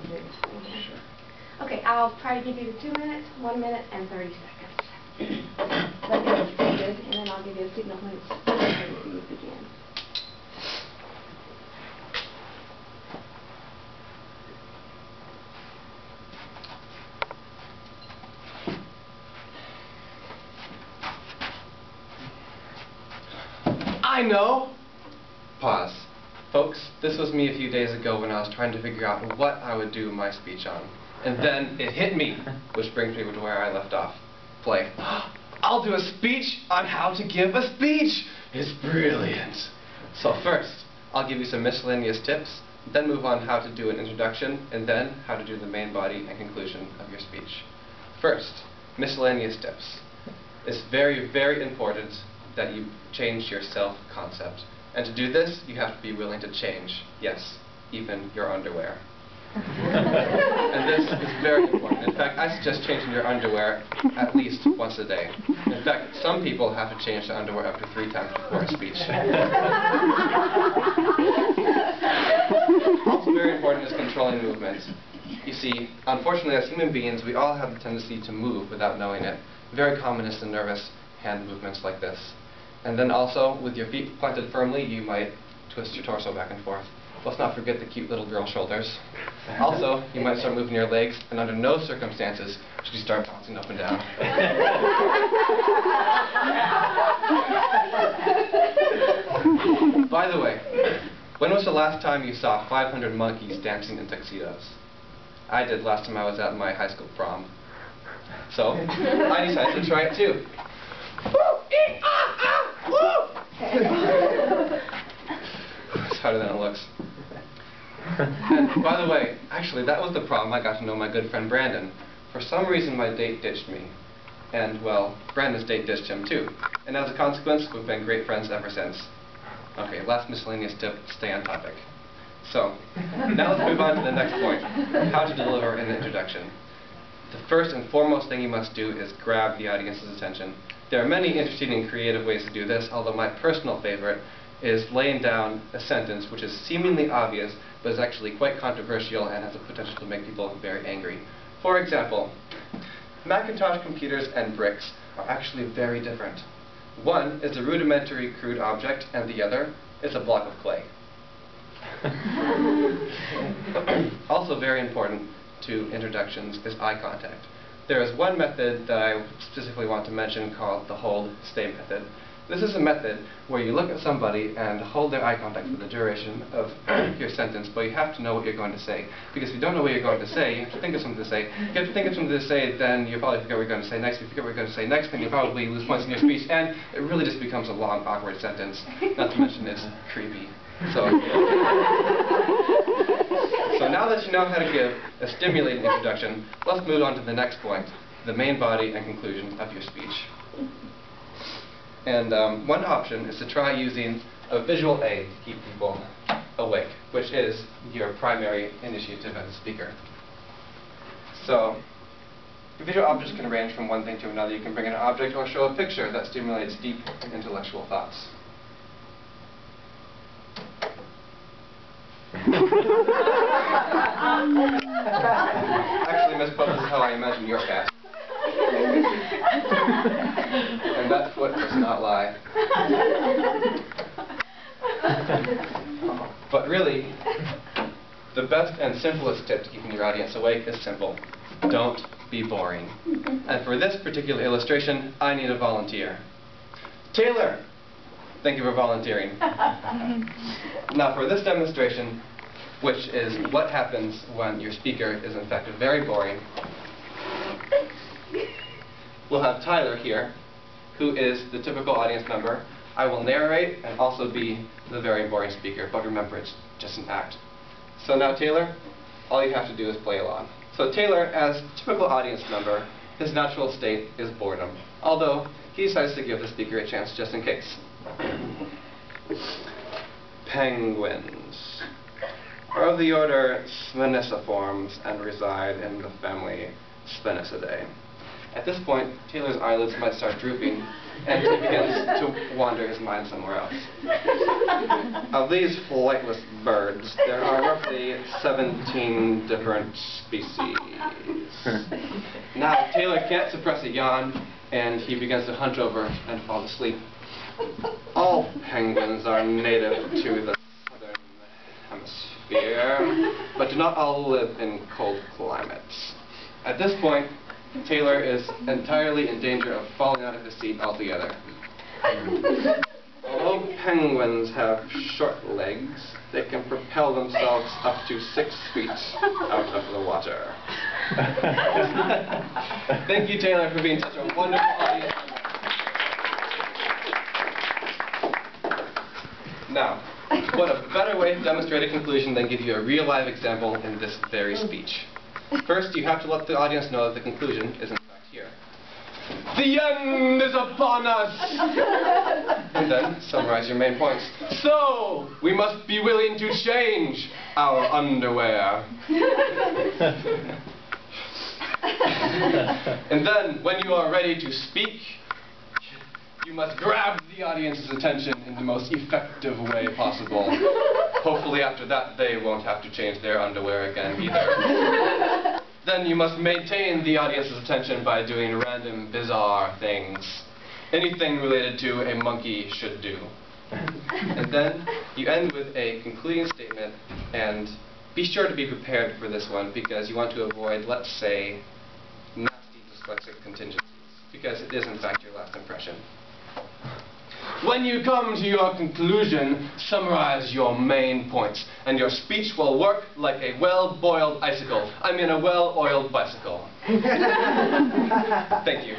Sure. Okay, I'll try to give you 2 minutes, 1 minute, and 30 seconds. Let me get stated, and then I'll give you a signal when it's ready for you to begin. I know! Pause. Folks, this was me a few days ago when I was trying to figure out what I would do my speech on. And then it hit me, which brings me to where I left off. Play. I'll do a speech on how to give a speech! It's brilliant! So first, I'll give you some miscellaneous tips, then move on how to do an introduction, and then how to do the main body and conclusion of your speech. First, miscellaneous tips. It's very, very important that you change your self-concept. And to do this, you have to be willing to change. Yes, even your underwear. And this is very important. In fact, I suggest changing your underwear at least once a day. In fact, some people have to change their underwear up to 3 times before a speech. Also very important is controlling movements. You see, unfortunately, as human beings, we all have the tendency to move without knowing it. Very common is the nervous hand movements like this. And then also, with your feet planted firmly, you might twist your torso back and forth. Let's not forget the cute little girl shoulders. Also, you might start moving your legs, and under no circumstances should you start bouncing up and down. By the way, when was the last time you saw 500 monkeys dancing in tuxedos? I did last time I was at my high school prom. So, I decided to try it too. It's harder than it looks. And by the way, actually that was the problem. I got to know my good friend Brandon. For some reason my date ditched me. And well, Brandon's date ditched him too. And as a consequence, we've been great friends ever since. Okay, last miscellaneous tip, stay on topic. So, now let's move on to the next point. How to deliver an introduction. The first and foremost thing you must do is grab the audience's attention. There are many interesting and creative ways to do this, although my personal favorite is laying down a sentence which is seemingly obvious, but is actually quite controversial and has the potential to make people very angry. For example, Macintosh computers and bricks are actually very different. One is a rudimentary crude object, and the other is a block of clay. Also very important to introductions is eye contact. There is one method that I specifically want to mention called the hold, stay method. This is a method where you look at somebody and hold their eye contact for the duration of your sentence, but you have to know what you're going to say. Because if you don't know what you're going to say, you have to think of something to say. If you have to think of something to say, then you'll probably forget what you're going to say next. If you forget what you're going to say next, then you'll probably lose points in your speech, and it really just becomes a long, awkward sentence. Not to mention it's creepy. So now that you know how to give a stimulating introduction, let's move on to the next point, the main body and conclusion of your speech. And one option is to try using a visual aid to keep people awake, which is your primary initiative as a speaker. So, visual objects can range from one thing to another. You can bring in an object or show a picture that stimulates deep intellectual thoughts. Actually, Miss Pope, this is how I imagine your cat. And that foot does not lie. But really, the best and simplest tip to keeping your audience awake is simple. Don't be boring. And for this particular illustration, I need a volunteer. Taylor! Thank you for volunteering. Now for this demonstration, which is what happens when your speaker is in fact very boring, we'll have Tyler here, who is the typical audience member. I will narrate and also be the very boring speaker, but remember, it's just an act. So now Taylor, all you have to do is play along. So Taylor, as a typical audience member, his natural state is boredom, although he decides to give the speaker a chance just in case. Penguins are of the order Spheniciformes and reside in the family Sphenicidae. At this point, Taylor's eyelids might start drooping, and he begins to wander his mind somewhere else. Of these flightless birds, there are roughly 17 different species. Now, Taylor can't suppress a yawn, and he begins to hunch over and fall asleep. All penguins are native to the southern hemisphere, but do not all live in cold climates. At this point, Taylor is entirely in danger of falling out of his seat altogether. Although penguins have short legs, they can propel themselves up to 6 feet out of the water. Thank you, Taylor, for being such a wonderful audience member. Now, what a better way to demonstrate a conclusion than give you a real live example in this very speech. First, you have to let the audience know that the conclusion is in fact here. The end is upon us! And then, summarize your main points. So, we must be willing to change our underwear. And then, when you are ready to speak, you must grab the audience's attention in the most effective way possible. Hopefully after that, they won't have to change their underwear again either. Then you must maintain the audience's attention by doing random, bizarre things. Anything related to a monkey should do. And then you end with a concluding statement, and be sure to be prepared for this one because you want to avoid, let's say, nasty dyslexic contingencies, because it is in fact your last impression. When you come to your conclusion, summarize your main points, and your speech will work like a well-boiled icicle. I mean a well-oiled bicycle. Thank you.